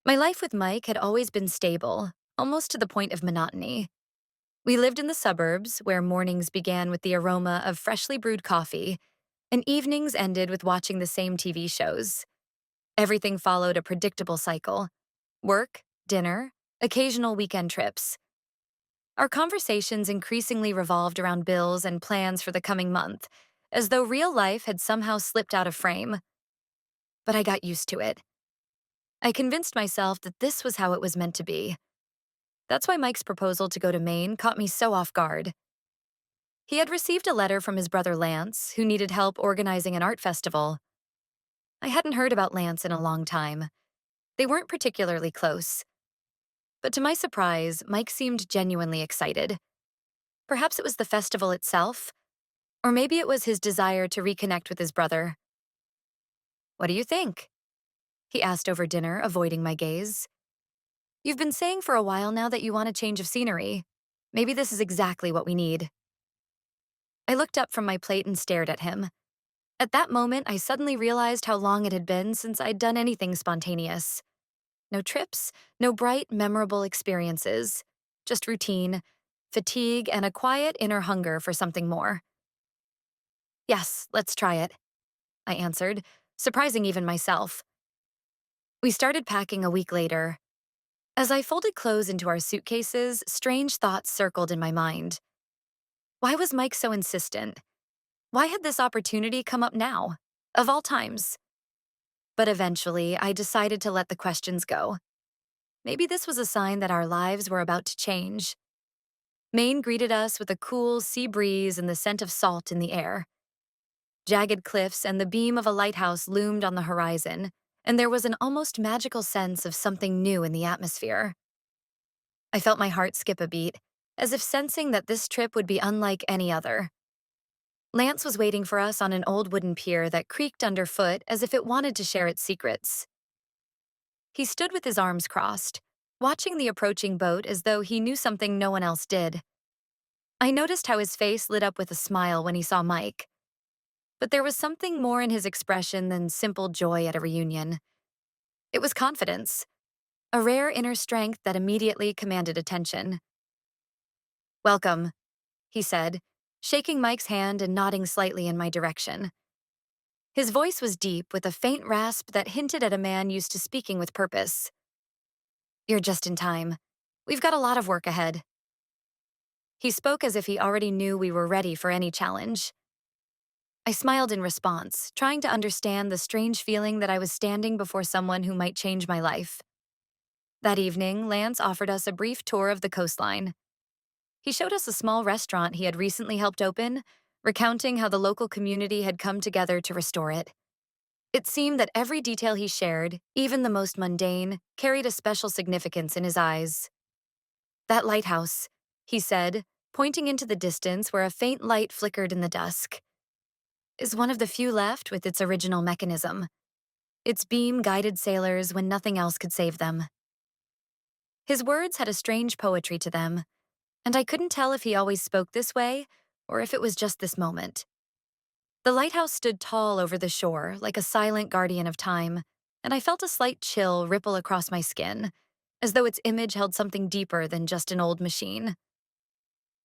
My life with Mike had always been stable, almost to the point of monotony. We lived in the suburbs, where mornings began with the aroma of freshly brewed coffee, and evenings ended with watching the same TV shows. Everything followed a predictable cycle: work, dinner, occasional weekend trips. Our conversations increasingly revolved around bills and plans for the coming month, as though real life had somehow slipped out of frame. But I got used to it. I convinced myself that this was how it was meant to be. That's why Mike's proposal to go to Maine caught me so off guard. He had received a letter from his brother Lance, who needed help organizing an art festival. I hadn't heard about Lance in a long time. They weren't particularly close. But to my surprise, Mike seemed genuinely excited. Perhaps it was the festival itself, or maybe it was his desire to reconnect with his brother. "What do you think?" he asked over dinner, avoiding my gaze. "You've been saying for a while now that you want a change of scenery. Maybe this is exactly what we need." I looked up from my plate and stared at him. At that moment, I suddenly realized how long it had been since I'd done anything spontaneous. No trips, no bright, memorable experiences. Just routine, fatigue, and a quiet inner hunger for something more. "Yes, let's try it," I answered, surprising even myself. We started packing a week later. As I folded clothes into our suitcases, strange thoughts circled in my mind. Why was Mike so insistent? Why had this opportunity come up now, of all times? But eventually, I decided to let the questions go. Maybe this was a sign that our lives were about to change. Maine greeted us with a cool sea breeze and the scent of salt in the air. Jagged cliffs and the beam of a lighthouse loomed on the horizon, and there was an almost magical sense of something new in the atmosphere. I felt my heart skip a beat, as if sensing that this trip would be unlike any other. Lance was waiting for us on an old wooden pier that creaked underfoot as if it wanted to share its secrets. He stood with his arms crossed, watching the approaching boat as though he knew something no one else did. I noticed how his face lit up with a smile when he saw Mike. But there was something more in his expression than simple joy at a reunion. It was confidence, a rare inner strength that immediately commanded attention. "Welcome," he said, shaking Mike's hand and nodding slightly in my direction. His voice was deep, with a faint rasp that hinted at a man used to speaking with purpose. "You're just in time. We've got a lot of work ahead." He spoke as if he already knew we were ready for any challenge. I smiled in response, trying to understand the strange feeling that I was standing before someone who might change my life. That evening, Lance offered us a brief tour of the coastline. He showed us a small restaurant he had recently helped open, recounting how the local community had come together to restore it. It seemed that every detail he shared, even the most mundane, carried a special significance in his eyes. "That lighthouse," he said, pointing into the distance where a faint light flickered in the dusk, "is one of the few left with its original mechanism. Its beam guided sailors when nothing else could save them." His words had a strange poetry to them, and I couldn't tell if he always spoke this way or if it was just this moment. The lighthouse stood tall over the shore, like a silent guardian of time, and I felt a slight chill ripple across my skin, as though its image held something deeper than just an old machine.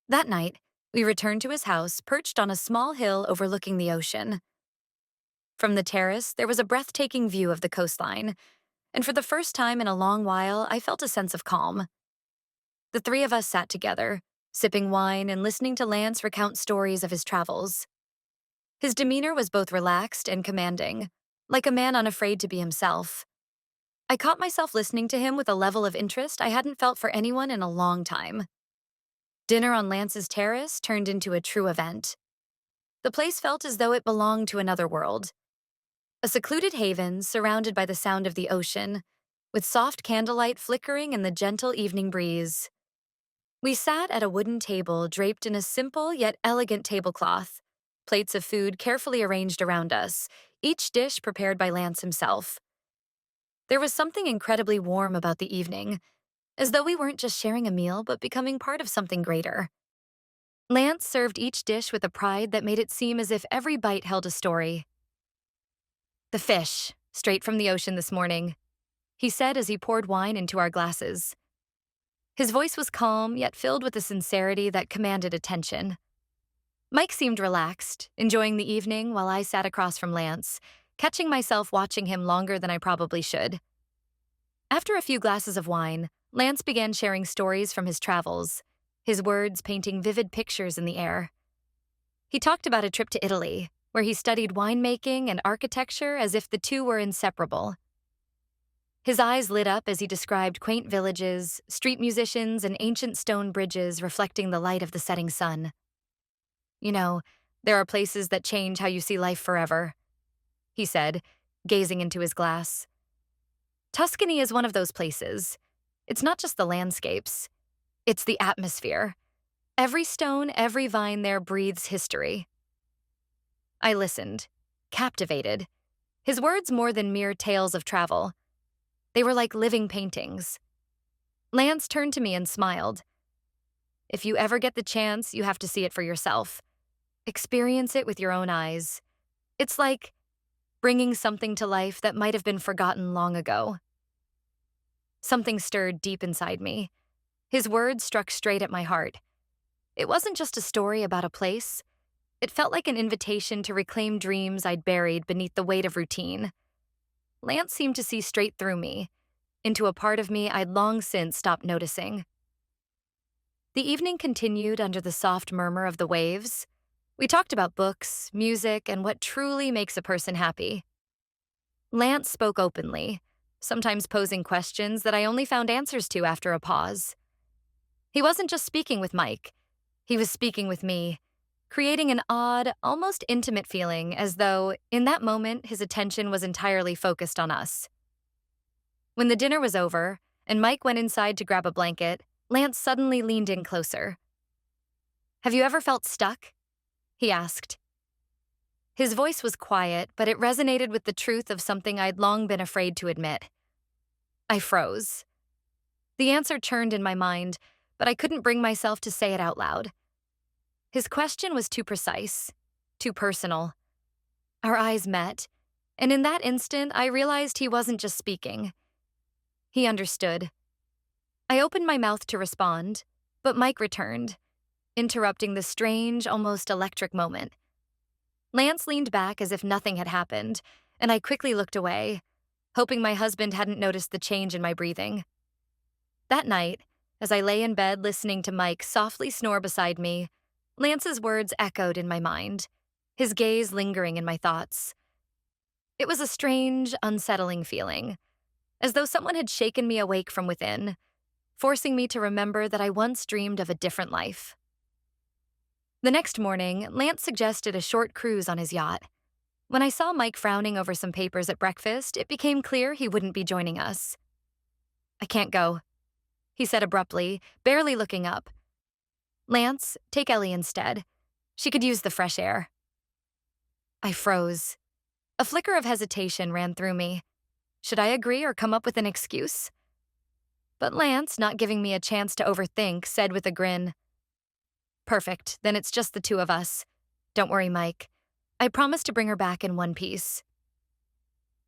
That night, we returned to his house, perched on a small hill overlooking the ocean. From the terrace, there was a breathtaking view of the coastline, and for the first time in a long while, I felt a sense of calm. The three of us sat together, sipping wine and listening to Lance recount stories of his travels. His demeanor was both relaxed and commanding, like a man unafraid to be himself. I caught myself listening to him with a level of interest I hadn't felt for anyone in a long time. Dinner on Lance's terrace turned into a true event. The place felt as though it belonged to another world. A secluded haven surrounded by the sound of the ocean, with soft candlelight flickering in the gentle evening breeze. We sat at a wooden table draped in a simple yet elegant tablecloth, plates of food carefully arranged around us, each dish prepared by Lance himself. There was something incredibly warm about the evening, as though we weren't just sharing a meal but becoming part of something greater. Lance served each dish with a pride that made it seem as if every bite held a story. "The fish, straight from the ocean this morning," he said as he poured wine into our glasses. His voice was calm, yet filled with a sincerity that commanded attention. Mike seemed relaxed, enjoying the evening while I sat across from Lance, catching myself watching him longer than I probably should. After a few glasses of wine, Lance began sharing stories from his travels, his words painting vivid pictures in the air. He talked about a trip to Italy, where he studied winemaking and architecture as if the two were inseparable. His eyes lit up as he described quaint villages, street musicians, and ancient stone bridges reflecting the light of the setting sun. You know, there are places that change how you see life forever, he said, gazing into his glass. Tuscany is one of those places. It's not just the landscapes. It's the atmosphere. Every stone, every vine there breathes history. I listened, captivated. His words more than mere tales of travel. They were like living paintings. Lance turned to me and smiled. If you ever get the chance, you have to see it for yourself. Experience it with your own eyes. It's like bringing something to life that might have been forgotten long ago. Something stirred deep inside me. His words struck straight at my heart. It wasn't just a story about a place. It felt like an invitation to reclaim dreams I'd buried beneath the weight of routine. Lance seemed to see straight through me, into a part of me I'd long since stopped noticing. The evening continued under the soft murmur of the waves. We talked about books, music, and what truly makes a person happy. Lance spoke openly, sometimes posing questions that I only found answers to after a pause. He wasn't just speaking with Mike. He was speaking with me, creating an odd, almost intimate feeling as though, in that moment, his attention was entirely focused on us. When the dinner was over, and Mike went inside to grab a blanket, Lance suddenly leaned in closer. "Have you ever felt stuck?" he asked. His voice was quiet, but it resonated with the truth of something I'd long been afraid to admit. I froze. The answer churned in my mind, but I couldn't bring myself to say it out loud. His question was too precise, too personal. Our eyes met, and in that instant, I realized he wasn't just speaking. He understood. I opened my mouth to respond, but Mike returned, interrupting the strange, almost electric moment. Lance leaned back as if nothing had happened, and I quickly looked away, hoping my husband hadn't noticed the change in my breathing. That night, as I lay in bed listening to Mike softly snore beside me, Lance's words echoed in my mind, his gaze lingering in my thoughts. It was a strange, unsettling feeling, as though someone had shaken me awake from within, forcing me to remember that I once dreamed of a different life. The next morning, Lance suggested a short cruise on his yacht. When I saw Mike frowning over some papers at breakfast, it became clear he wouldn't be joining us. "I can't go," he said abruptly, barely looking up. "Lance, take Ellie instead. She could use the fresh air." I froze. A flicker of hesitation ran through me. Should I agree or come up with an excuse? But Lance, not giving me a chance to overthink, said with a grin, "Perfect, then it's just the two of us. Don't worry, Mike. I promise to bring her back in one piece."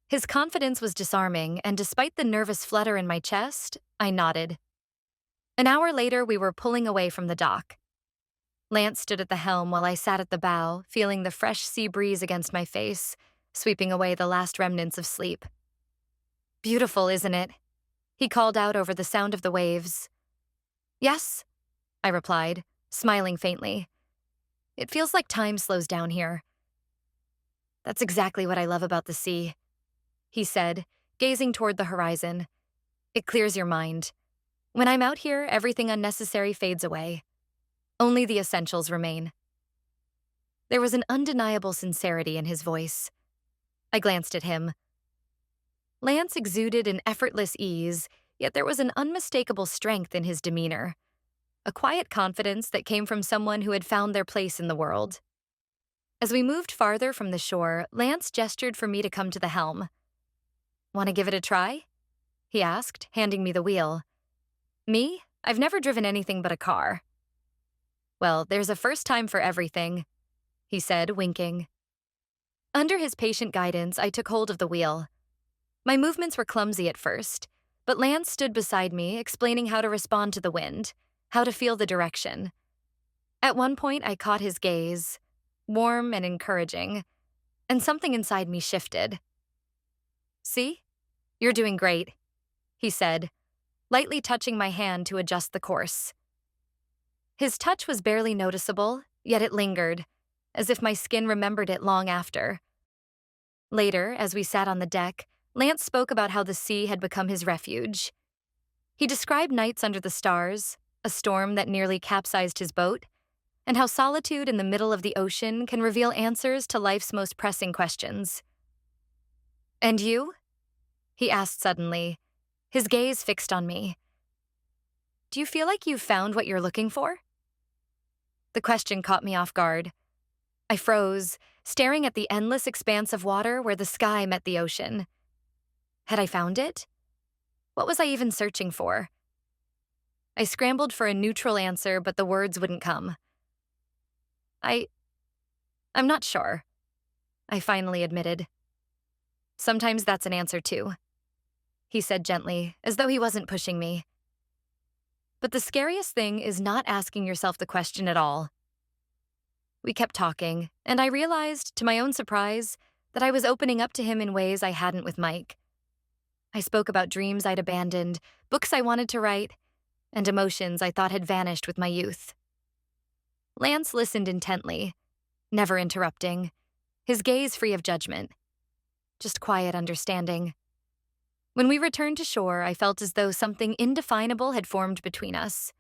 His confidence was disarming, and despite the nervous flutter in my chest, I nodded. An hour later, we were pulling away from the dock. Lance stood at the helm while I sat at the bow, feeling the fresh sea breeze against my face, sweeping away the last remnants of sleep. "Beautiful, isn't it?" he called out over the sound of the waves. "Yes," I replied, smiling faintly. "It feels like time slows down here." "That's exactly what I love about the sea," he said, gazing toward the horizon. "It clears your mind. When I'm out here, everything unnecessary fades away. Only the essentials remain." There was an undeniable sincerity in his voice. I glanced at him. Lance exuded an effortless ease, yet there was an unmistakable strength in his demeanor, a quiet confidence that came from someone who had found their place in the world. As we moved farther from the shore, Lance gestured for me to come to the helm. "Want to give it a try?" he asked, handing me the wheel. "Me? I've never driven anything but a car." "Well, there's a first time for everything," he said, winking. Under his patient guidance, I took hold of the wheel. My movements were clumsy at first, but Lance stood beside me, explaining how to respond to the wind, how to feel the direction. At one point, I caught his gaze, warm and encouraging, and something inside me shifted. "See? You're doing great," he said, lightly touching my hand to adjust the course. His touch was barely noticeable, yet it lingered, as if my skin remembered it long after. Later, as we sat on the deck, Lance spoke about how the sea had become his refuge. He described nights under the stars, a storm that nearly capsized his boat, and how solitude in the middle of the ocean can reveal answers to life's most pressing questions. "And you?" he asked suddenly, his gaze fixed on me. "Do you feel like you've found what you're looking for?" The question caught me off guard. I froze, staring at the endless expanse of water where the sky met the ocean. Had I found it? What was I even searching for? I scrambled for a neutral answer, but the words wouldn't come. I'm not sure, I finally admitted. "Sometimes that's an answer too," he said gently, as though he wasn't pushing me. But the scariest thing is not asking yourself the question at all. We kept talking, and I realized, to my own surprise, that I was opening up to him in ways I hadn't with Mike. I spoke about dreams I'd abandoned, books I wanted to write, and emotions I thought had vanished with my youth. Lance listened intently, never interrupting, his gaze free of judgment, just quiet understanding. When we returned to shore, I felt as though something indefinable had formed between us.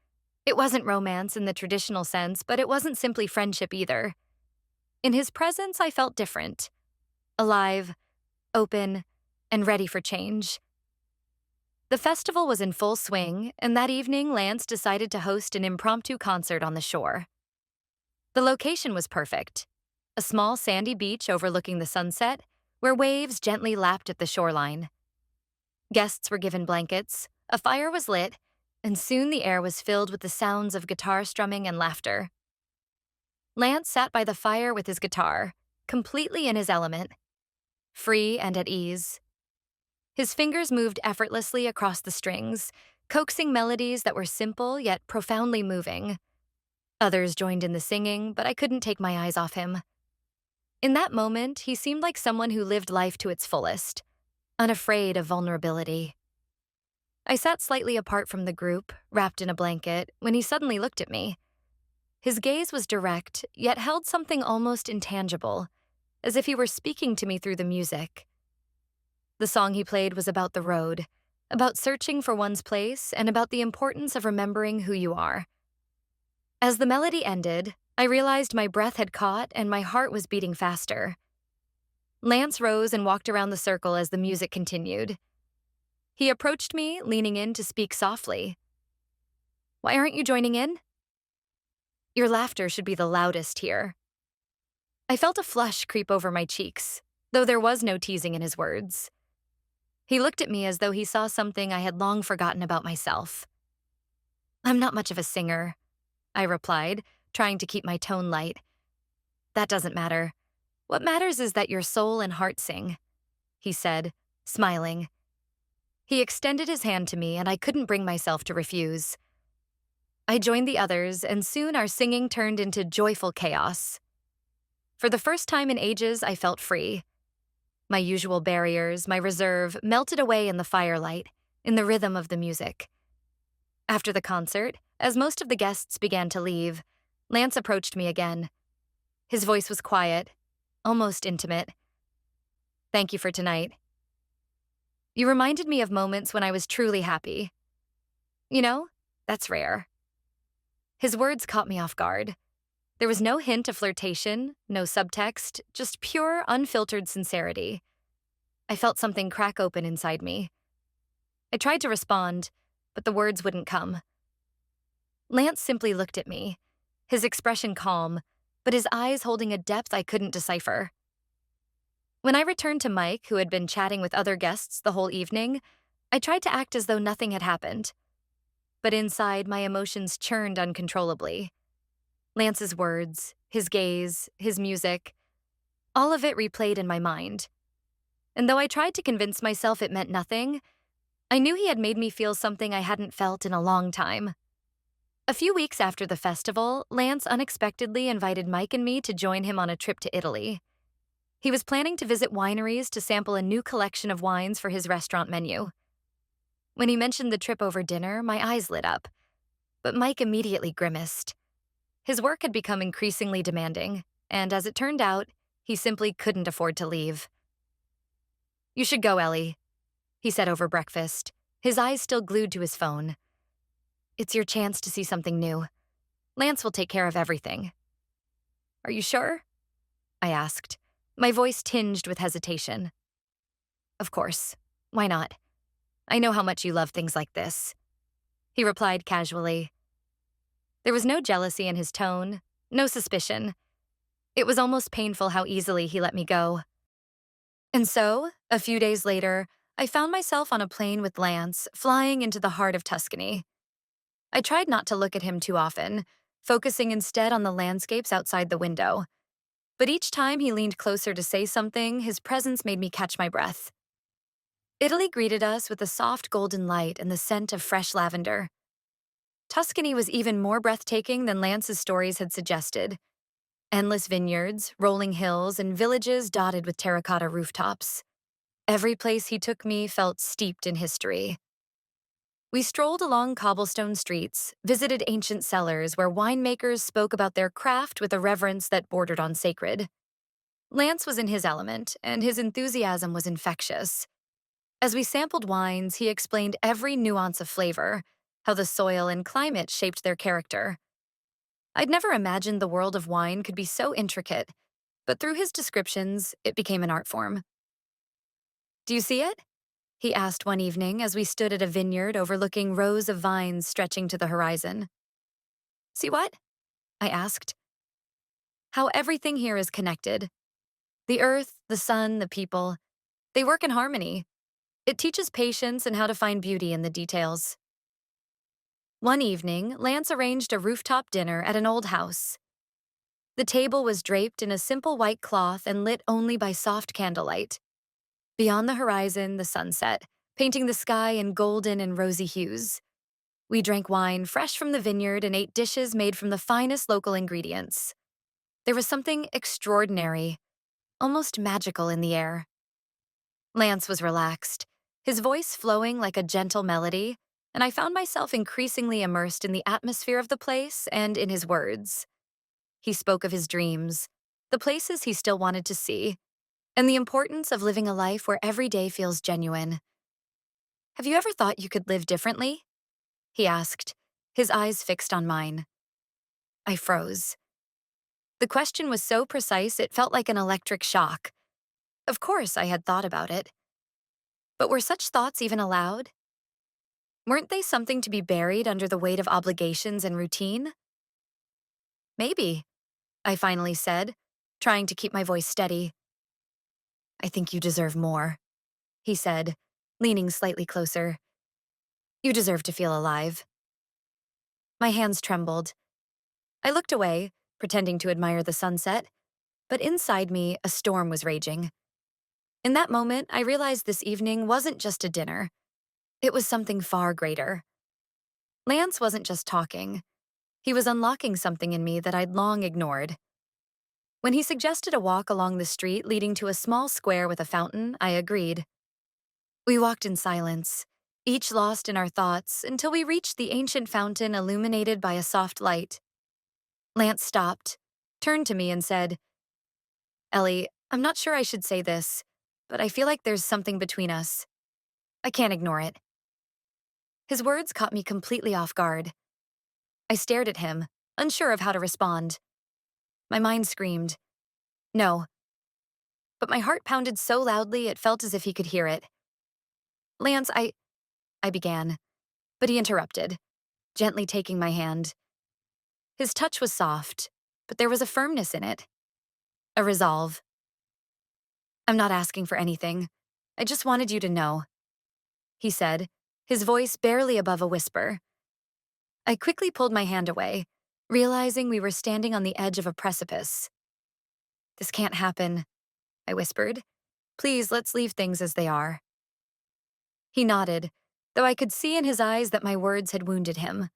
It wasn't romance in the traditional sense, but it wasn't simply friendship either. In his presence, I felt different, alive, open, and ready for change. The festival was in full swing, and that evening, Lance decided to host an impromptu concert on the shore. The location was perfect, a small sandy beach overlooking the sunset, where waves gently lapped at the shoreline. Guests were given blankets, a fire was lit, and soon the air was filled with the sounds of guitar strumming and laughter. Lance sat by the fire with his guitar, completely in his element, free and at ease. His fingers moved effortlessly across the strings, coaxing melodies that were simple yet profoundly moving. Others joined in the singing, but I couldn't take my eyes off him. In that moment, he seemed like someone who lived life to its fullest, unafraid of vulnerability. I sat slightly apart from the group, wrapped in a blanket, when he suddenly looked at me. His gaze was direct, yet held something almost intangible, as if he were speaking to me through the music. The song he played was about the road, about searching for one's place, and about the importance of remembering who you are. As the melody ended, I realized my breath had caught and my heart was beating faster. Lance rose and walked around the circle as the music continued. He approached me, leaning in to speak softly. "Why aren't you joining in? Your laughter should be the loudest here." I felt a flush creep over my cheeks, though there was no teasing in his words. He looked at me as though he saw something I had long forgotten about myself. "I'm not much of a singer," I replied, trying to keep my tone light. "That doesn't matter. What matters is that your soul and heart sing," he said, smiling. He extended his hand to me, and I couldn't bring myself to refuse. I joined the others, and soon our singing turned into joyful chaos. For the first time in ages, I felt free. My usual barriers, my reserve, melted away in the firelight, in the rhythm of the music. After the concert, as most of the guests began to leave, Lance approached me again. His voice was quiet, almost intimate. "Thank you for tonight. You reminded me of moments when I was truly happy. You know, that's rare." His words caught me off guard. There was no hint of flirtation, no subtext, just pure, unfiltered sincerity. I felt something crack open inside me. I tried to respond, but the words wouldn't come. Lance simply looked at me, his expression calm, but his eyes holding a depth I couldn't decipher. When I returned to Mike, who had been chatting with other guests the whole evening, I tried to act as though nothing had happened. But inside, my emotions churned uncontrollably. Lance's words, his gaze, his music, all of it replayed in my mind. and though I tried to convince myself it meant nothing, I knew he had made me feel something I hadn't felt in a long time. A few weeks after the festival, Lance unexpectedly invited Mike and me to join him on a trip to Italy. He was planning to visit wineries to sample a new collection of wines for his restaurant menu. When he mentioned the trip over dinner, my eyes lit up, but Mike immediately grimaced. His work had become increasingly demanding, and as it turned out, he simply couldn't afford to leave. "You should go, Ellie," he said over breakfast, his eyes still glued to his phone. "It's your chance to see something new. Lance will take care of everything." "Are you sure?" I asked, my voice tinged with hesitation. "Of course. Why not? I know how much you love things like this," he replied casually. There was no jealousy in his tone, no suspicion. It was almost painful how easily he let me go. And so, a few days later, I found myself on a plane with Lance, flying into the heart of Tuscany. I tried not to look at him too often, focusing instead on the landscapes outside the window. But each time he leaned closer to say something, his presence made me catch my breath. Italy greeted us with a soft golden light and the scent of fresh lavender. Tuscany was even more breathtaking than Lance's stories had suggested. Endless vineyards, rolling hills, and villages dotted with terracotta rooftops. Every place he took me felt steeped in history. We strolled along cobblestone streets, visited ancient cellars where winemakers spoke about their craft with a reverence that bordered on sacred. Lance was in his element, and his enthusiasm was infectious. As we sampled wines, he explained every nuance of flavor, how the soil and climate shaped their character. I'd never imagined the world of wine could be so intricate, but through his descriptions, it became an art form. "Do you see it?" he asked one evening as we stood at a vineyard overlooking rows of vines stretching to the horizon. "See what?" I asked. "How everything here is connected. The earth, the sun, the people. They work in harmony. It teaches patience and how to find beauty in the details." One evening, Lance arranged a rooftop dinner at an old house. The table was draped in a simple white cloth and lit only by soft candlelight. Beyond the horizon, the sunset, painting the sky in golden and rosy hues. We drank wine fresh from the vineyard and ate dishes made from the finest local ingredients. There was something extraordinary, almost magical in the air. Lance was relaxed, his voice flowing like a gentle melody, and I found myself increasingly immersed in the atmosphere of the place and in his words. He spoke of his dreams, the places he still wanted to see, and the importance of living a life where every day feels genuine. "Have you ever thought you could live differently?" he asked, his eyes fixed on mine. I froze. The question was so precise it felt like an electric shock. Of course I had thought about it. But were such thoughts even allowed? Weren't they something to be buried under the weight of obligations and routine? "Maybe," I finally said, trying to keep my voice steady. "I think you deserve more," he said, leaning slightly closer. "You deserve to feel alive." My hands trembled. I looked away, pretending to admire the sunset, but inside me, a storm was raging. In that moment, I realized this evening wasn't just a dinner. It was something far greater. Lance wasn't just talking. He was unlocking something in me that I'd long ignored. When he suggested a walk along the street leading to a small square with a fountain, I agreed. We walked in silence, each lost in our thoughts, until we reached the ancient fountain illuminated by a soft light. Lance stopped, turned to me and said, "Ellie, I'm not sure I should say this, but I feel like there's something between us. I can't ignore it." His words caught me completely off guard. I stared at him, unsure of how to respond. My mind screamed, "No." But my heart pounded so loudly it felt as if he could hear it. "Lance, I began, but he interrupted, gently taking my hand. His touch was soft, but there was a firmness in it, a resolve. "I'm not asking for anything. I just wanted you to know," he said, his voice barely above a whisper. I quickly pulled my hand away, realizing we were standing on the edge of a precipice. "This can't happen," I whispered. Please, let's leave things as they are. He nodded, though I could see in his eyes that my words had wounded him.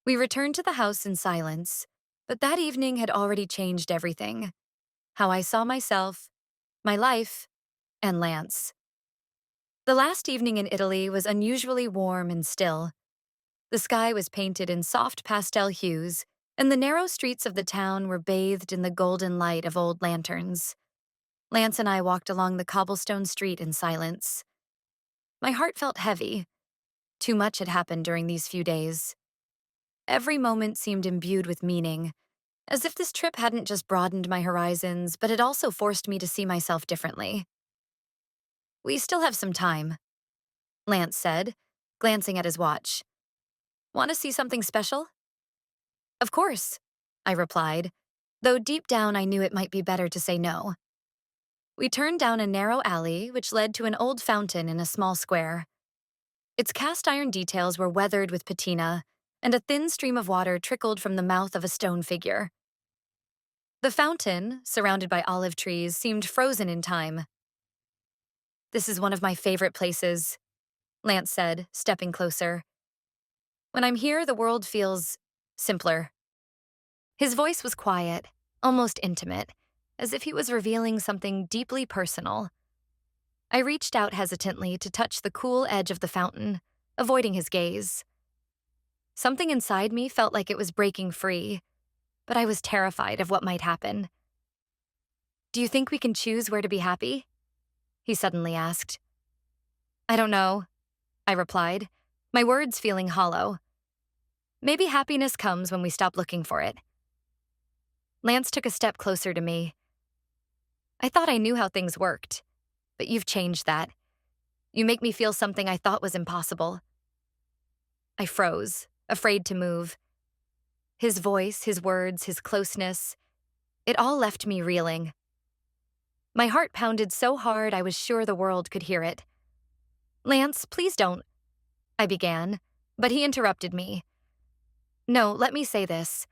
We returned to the house in silence, but that evening had already changed everything. How I saw myself, my life, and Lance. The last evening in Italy was unusually warm and still. The sky was painted in soft pastel hues, and the narrow streets of the town were bathed in the golden light of old lanterns. Lance and I walked along the cobblestone street in silence. My heart felt heavy. Too much had happened during these few days. Every moment seemed imbued with meaning, as if this trip hadn't just broadened my horizons, but had also forced me to see myself differently. We still have some time, Lance said, glancing at his watch. Want to see something special? Of course, I replied, though deep down I knew it might be better to say no. We turned down a narrow alley which led to an old fountain in a small square. Its cast iron details were weathered with patina, and a thin stream of water trickled from the mouth of a stone figure. The fountain, surrounded by olive trees, seemed frozen in time. This is one of my favorite places, Lance said, stepping closer. When I'm here, the world feels simpler. His voice was quiet, almost intimate, as if he was revealing something deeply personal. I reached out hesitantly to touch the cool edge of the fountain, avoiding his gaze. Something inside me felt like it was breaking free, but I was terrified of what might happen. Do you think we can choose where to be happy? He suddenly asked. I don't know, I replied, my words feeling hollow. Maybe happiness comes when we stop looking for it. Lance took a step closer to me. I thought I knew how things worked, but you've changed that. You make me feel something I thought was impossible. I froze, afraid to move. His voice, his words, his closeness, it all left me reeling. My heart pounded so hard I was sure the world could hear it. Lance, please don't, I began, but he interrupted me. No, let me say this.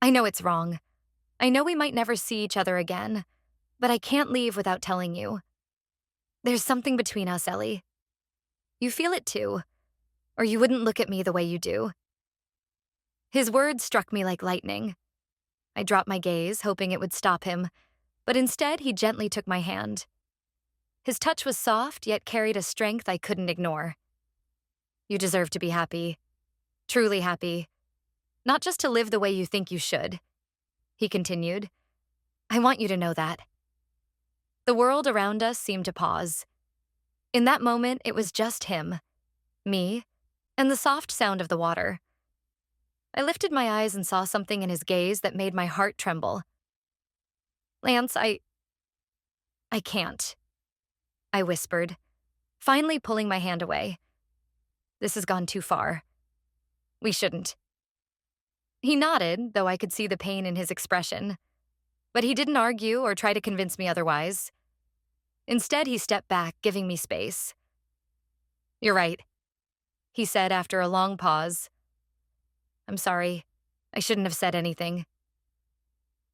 I know it's wrong. I know we might never see each other again, but I can't leave without telling you. There's something between us, Ellie. You feel it too, or you wouldn't look at me the way you do. His words struck me like lightning. I dropped my gaze, hoping it would stop him, but instead he gently took my hand. His touch was soft, yet carried a strength I couldn't ignore. You deserve to be happy. Truly happy. Not just to live the way you think you should, he continued. I want you to know that. The world around us seemed to pause. In that moment, it was just him, me, and the soft sound of the water. I lifted my eyes and saw something in his gaze that made my heart tremble. Lance, I can't, I whispered, finally pulling my hand away. This has gone too far. We shouldn't. He nodded, though I could see the pain in his expression. But he didn't argue or try to convince me otherwise. Instead, he stepped back, giving me space. You're right, he said after a long pause. I'm sorry. I shouldn't have said anything.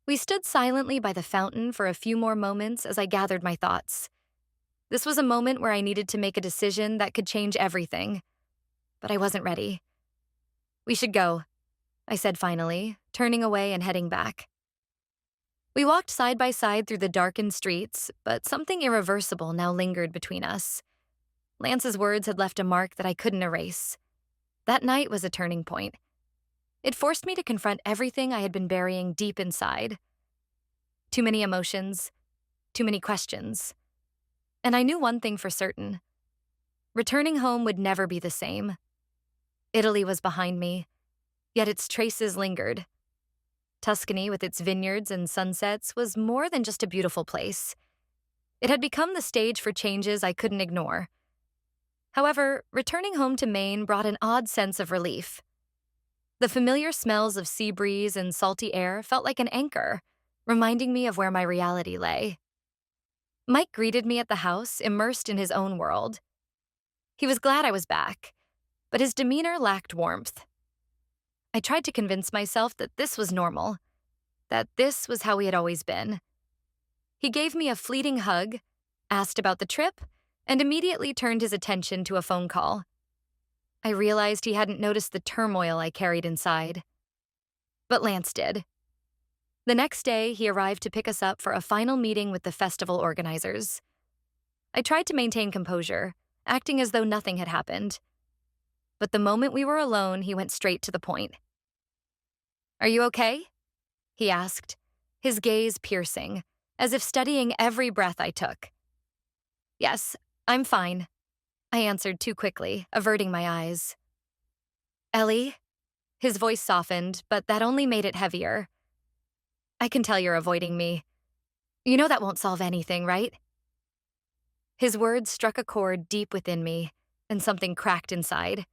We stood silently by the fountain for a few more moments as I gathered my thoughts. This was a moment where I needed to make a decision that could change everything. But I wasn't ready. We should go, I said finally, turning away and heading back. We walked side by side through the darkened streets, but something irreversible now lingered between us. Lance's words had left a mark that I couldn't erase. That night was a turning point. It forced me to confront everything I had been burying deep inside. Too many emotions, too many questions. And I knew one thing for certain. Returning home would never be the same. Italy was behind me, yet its traces lingered. Tuscany, with its vineyards and sunsets, was more than just a beautiful place. It had become the stage for changes I couldn't ignore. However, returning home to Maine brought an odd sense of relief. The familiar smells of sea breeze and salty air felt like an anchor, reminding me of where my reality lay. Mike greeted me at the house, immersed in his own world. He was glad I was back, but his demeanor lacked warmth. I tried to convince myself that this was normal, that this was how we had always been. He gave me a fleeting hug, asked about the trip, and immediately turned his attention to a phone call. I realized he hadn't noticed the turmoil I carried inside. But Lance did. The next day, he arrived to pick us up for a final meeting with the festival organizers. I tried to maintain composure, acting as though nothing had happened. But the moment we were alone, he went straight to the point. "Are you okay?" he asked, his gaze piercing, as if studying every breath I took. "Yes, I'm fine," I answered too quickly, averting my eyes. "Ellie?" His voice softened, but that only made it heavier. "I can tell you're avoiding me. You know that won't solve anything, right?" His words struck a chord deep within me, and something cracked inside.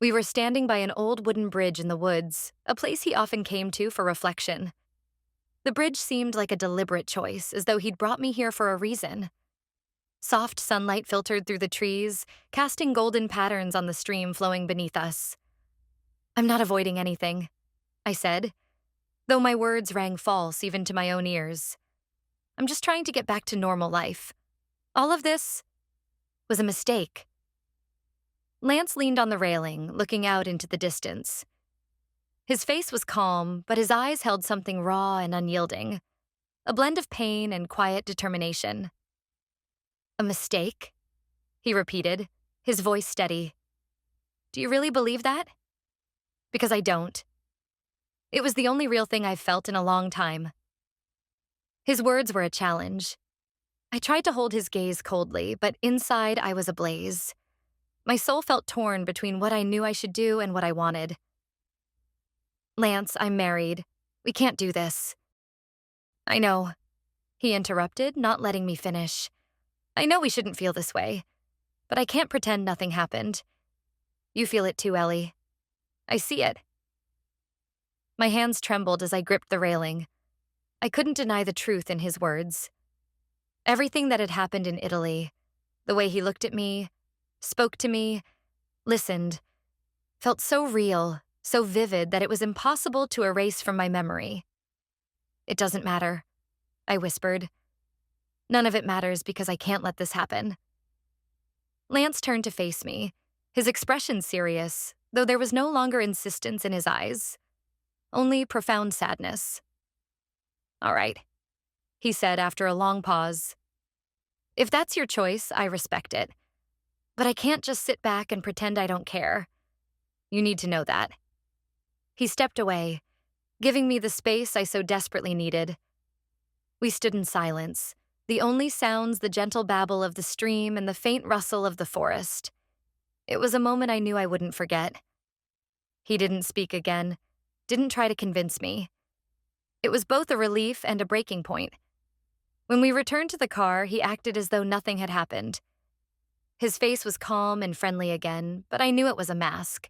We were standing by an old wooden bridge in the woods, a place he often came to for reflection. The bridge seemed like a deliberate choice, as though he'd brought me here for a reason. Soft sunlight filtered through the trees, casting golden patterns on the stream flowing beneath us. "I'm not avoiding anything," I said, though my words rang false even to my own ears. "I'm just trying to get back to normal life. All of this was a mistake." Lance leaned on the railing, looking out into the distance. His face was calm, but his eyes held something raw and unyielding, a blend of pain and quiet determination. "A mistake?" he repeated, his voice steady. "Do you really believe that?" "Because I don't. It was the only real thing I've felt in a long time." His words were a challenge. I tried to hold his gaze coldly, but inside I was ablaze. My soul felt torn between what I knew I should do and what I wanted. "Lance, I'm married. We can't do this." "I know," he interrupted, not letting me finish. "I know we shouldn't feel this way, but I can't pretend nothing happened. You feel it too, Ellie. I see it." My hands trembled as I gripped the railing. I couldn't deny the truth in his words. Everything that had happened in Italy, the way he looked at me, spoke to me, listened, felt so real, so vivid that it was impossible to erase from my memory. "It doesn't matter," I whispered. "None of it matters because I can't let this happen." Lance turned to face me, his expression serious, though there was no longer insistence in his eyes, only profound sadness. "All right," he said after a long pause. "If that's your choice, I respect it. But I can't just sit back and pretend I don't care. You need to know that." He stepped away, giving me the space I so desperately needed. We stood in silence, the only sounds the gentle babble of the stream and the faint rustle of the forest. It was a moment I knew I wouldn't forget. He didn't speak again, didn't try to convince me. It was both a relief and a breaking point. When we returned to the car, he acted as though nothing had happened. His face was calm and friendly again, but I knew it was a mask.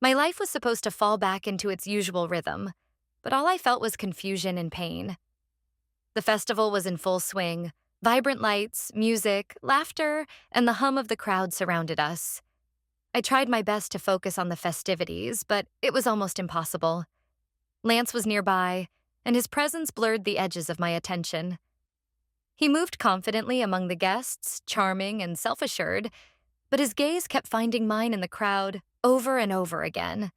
My life was supposed to fall back into its usual rhythm, but all I felt was confusion and pain. The festival was in full swing, vibrant lights, music, laughter, and the hum of the crowd surrounded us. I tried my best to focus on the festivities, but it was almost impossible. Lance was nearby, and his presence blurred the edges of my attention. He moved confidently among the guests, charming and self-assured, but his gaze kept finding mine in the crowd over and over again.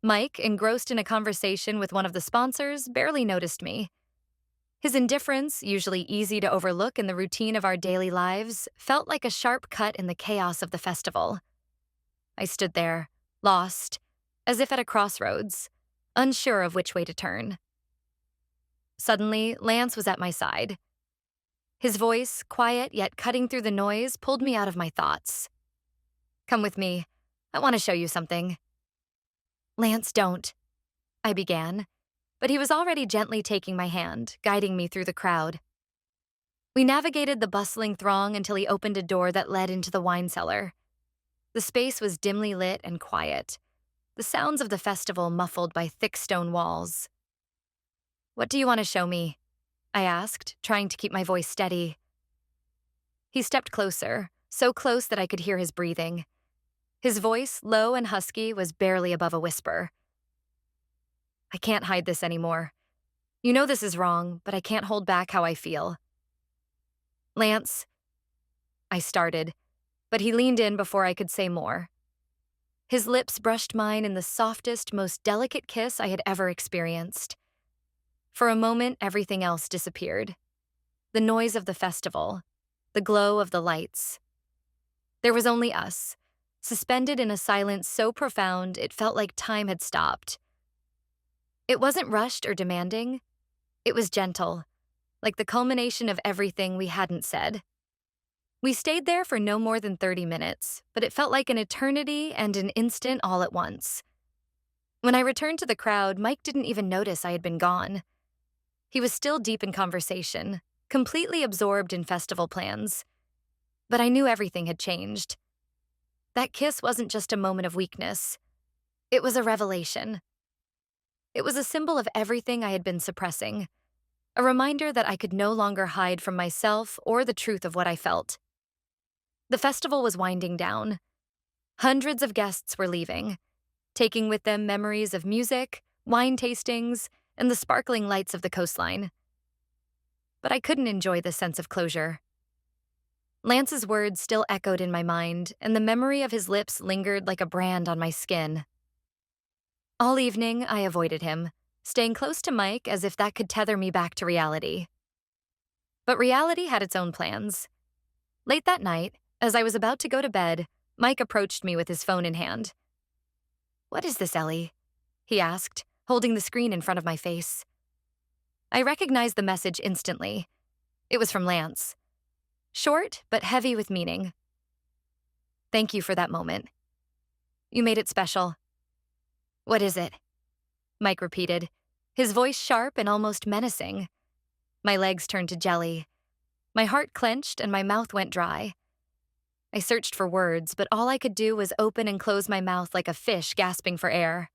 Mike, engrossed in a conversation with one of the sponsors, barely noticed me. His indifference, usually easy to overlook in the routine of our daily lives, felt like a sharp cut in the chaos of the festival. I stood there, lost, as if at a crossroads, unsure of which way to turn. Suddenly, Lance was at my side. His voice, quiet yet cutting through the noise, pulled me out of my thoughts. "Come with me. I want to show you something." "Lance, don't," I began, but he was already gently taking my hand, guiding me through the crowd. We navigated the bustling throng until he opened a door that led into the wine cellar. The space was dimly lit and quiet, the sounds of the festival muffled by thick stone walls. "What do you want to show me?" I asked, trying to keep my voice steady. He stepped closer, so close that I could hear his breathing. His voice, low and husky, was barely above a whisper. "I can't hide this anymore. You know this is wrong, but I can't hold back how I feel." Lance, I started, but he leaned in before I could say more. His lips brushed mine in the softest, most delicate kiss I had ever experienced. For a moment, everything else disappeared. The noise of the festival, the glow of the lights. There was only us, suspended in a silence so profound it felt like time had stopped. It wasn't rushed or demanding. It was gentle, like the culmination of everything we hadn't said. We stayed there for no more than 30 minutes, but it felt like an eternity and an instant all at once. When I returned to the crowd, Mike didn't even notice I had been gone. He was still deep in conversation, completely absorbed in festival plans. But I knew everything had changed. That kiss wasn't just a moment of weakness. It was a revelation. It was a symbol of everything I had been suppressing, a reminder that I could no longer hide from myself or the truth of what I felt. The festival was winding down. Hundreds of guests were leaving, taking with them memories of music, wine tastings, and the sparkling lights of the coastline. But I couldn't enjoy this sense of closure. Lance's words still echoed in my mind, and the memory of his lips lingered like a brand on my skin. All evening, I avoided him, staying close to Mike as if that could tether me back to reality. But reality had its own plans. Late that night, as I was about to go to bed, Mike approached me with his phone in hand. "What is this, Ellie?" he asked, holding the screen in front of my face. I recognized the message instantly. It was from Lance. Short, but heavy with meaning. "Thank you for that moment. You made it special." "What is it?" Mike repeated, his voice sharp and almost menacing. My legs turned to jelly. My heart clenched and my mouth went dry. I searched for words, but all I could do was open and close my mouth like a fish gasping for air.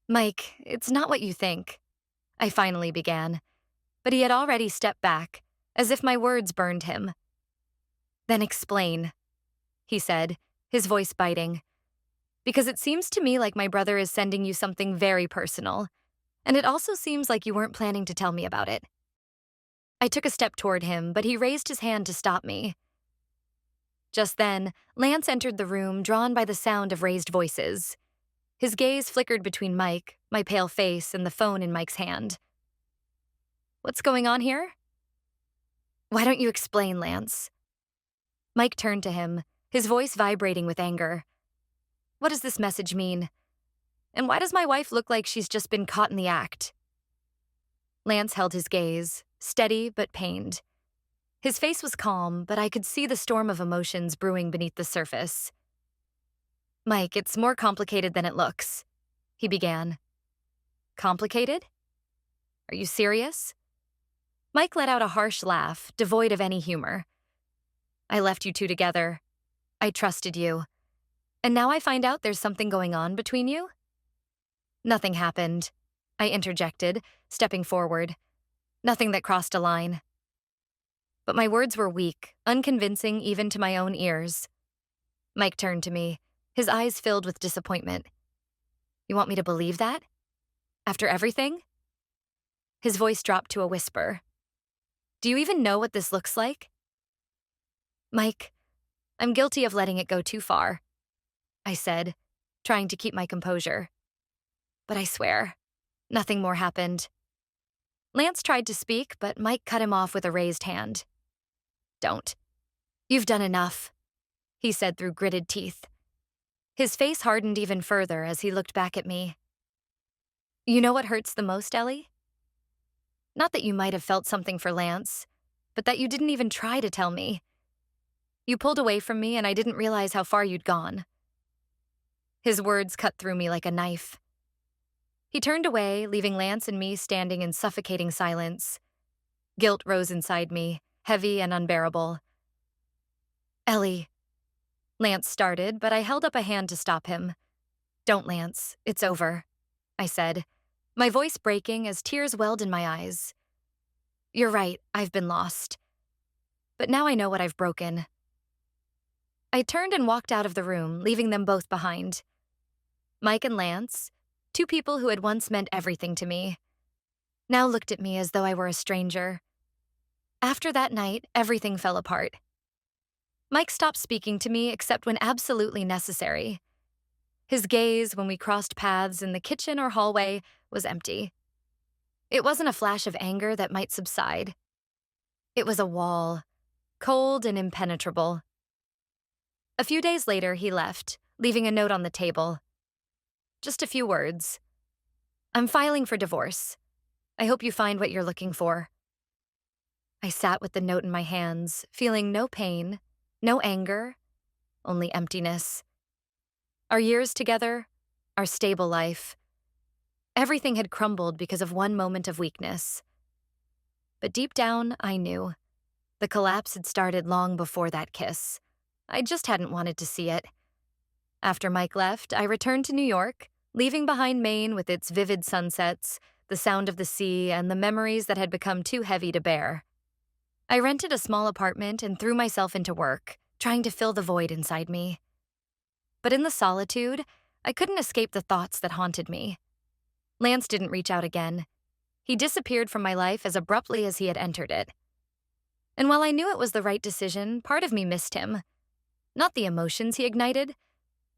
"Mike, it's not what you think," I finally began, but he had already stepped back, as if my words burned him. "Then explain," he said, his voice biting. "Because it seems to me like my brother is sending you something very personal, and it also seems like you weren't planning to tell me about it." I took a step toward him, but he raised his hand to stop me. Just then, Lance entered the room, drawn by the sound of raised voices. His gaze flickered between Mike, my pale face, and the phone in Mike's hand. "What's going on here?" "Why don't you explain, Lance?" Mike turned to him, his voice vibrating with anger. "What does this message mean? And why does my wife look like she's just been caught in the act?" Lance held his gaze, steady but pained. His face was calm, but I could see the storm of emotions brewing beneath the surface. "Mike, it's more complicated than it looks," he began. "Complicated? Are you serious?" Mike let out a harsh laugh, devoid of any humor. "I left you two together. I trusted you. And now I find out there's something going on between you?" "Nothing happened," I interjected, stepping forward. "Nothing that crossed a line." But my words were weak, unconvincing even to my own ears. Mike turned to me, his eyes filled with disappointment. "You want me to believe that? After everything?" His voice dropped to a whisper. "Do you even know what this looks like?" "Mike, I'm guilty of letting it go too far," I said, trying to keep my composure. "But I swear, nothing more happened." Lance tried to speak, but Mike cut him off with a raised hand. "Don't. You've done enough," he said through gritted teeth. His face hardened even further as he looked back at me. "You know what hurts the most, Ellie? Not that you might have felt something for Lance, but that you didn't even try to tell me. You pulled away from me and I didn't realize how far you'd gone." His words cut through me like a knife. He turned away, leaving Lance and me standing in suffocating silence. Guilt rose inside me, heavy and unbearable. "Ellie," Lance started, but I held up a hand to stop him. "Don't, Lance. It's over," I said, my voice breaking as tears welled in my eyes. "You're right, I've been lost. But now I know what I've broken." I turned and walked out of the room, leaving them both behind. Mike and Lance, two people who had once meant everything to me, now looked at me as though I were a stranger. After that night, everything fell apart. Mike stopped speaking to me except when absolutely necessary. His gaze when we crossed paths in the kitchen or hallway was empty. It wasn't a flash of anger that might subside. It was a wall, cold and impenetrable. A few days later, he left, leaving a note on the table. Just a few words. "I'm filing for divorce. I hope you find what you're looking for." I sat with the note in my hands, feeling no pain, no anger, only emptiness. Our years together, our stable life, everything had crumbled because of one moment of weakness. But deep down, I knew. The collapse had started long before that kiss. I just hadn't wanted to see it. After Mike left, I returned to New York, leaving behind Maine with its vivid sunsets, the sound of the sea, and the memories that had become too heavy to bear. I rented a small apartment and threw myself into work, trying to fill the void inside me. But in the solitude, I couldn't escape the thoughts that haunted me. Lance didn't reach out again. He disappeared from my life as abruptly as he had entered it. And while I knew it was the right decision, part of me missed him. Not the emotions he ignited,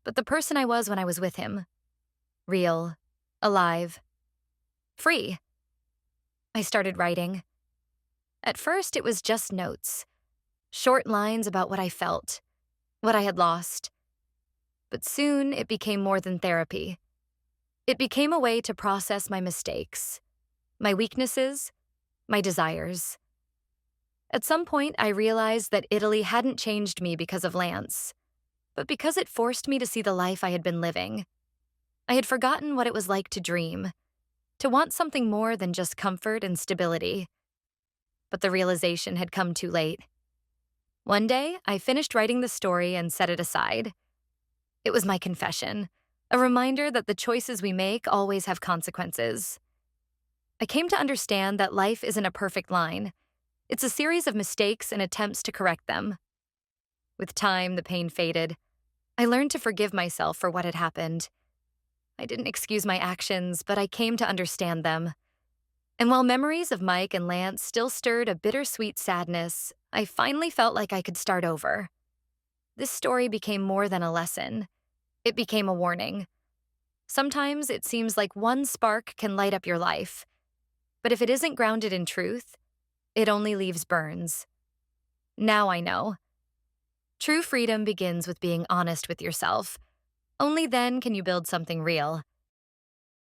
but the person I was when I was with him. Real, alive, free. I started writing. At first, it was just notes. Short lines about what I felt, what I had lost. But soon, it became more than therapy. It became a way to process my mistakes, my weaknesses, my desires. At some point, I realized that Italy hadn't changed me because of Lance, but because it forced me to see the life I had been living. I had forgotten what it was like to dream, to want something more than just comfort and stability. But the realization had come too late. One day, I finished writing the story and set it aside. It was my confession, a reminder that the choices we make always have consequences. I came to understand that life isn't a perfect line. It's a series of mistakes and attempts to correct them. With time, the pain faded. I learned to forgive myself for what had happened. I didn't excuse my actions, but I came to understand them. And while memories of Mike and Lance still stirred a bittersweet sadness, I finally felt like I could start over. This story became more than a lesson. It became a warning. Sometimes it seems like one spark can light up your life, but if it isn't grounded in truth, it only leaves burns. Now I know. True freedom begins with being honest with yourself. Only then can you build something real.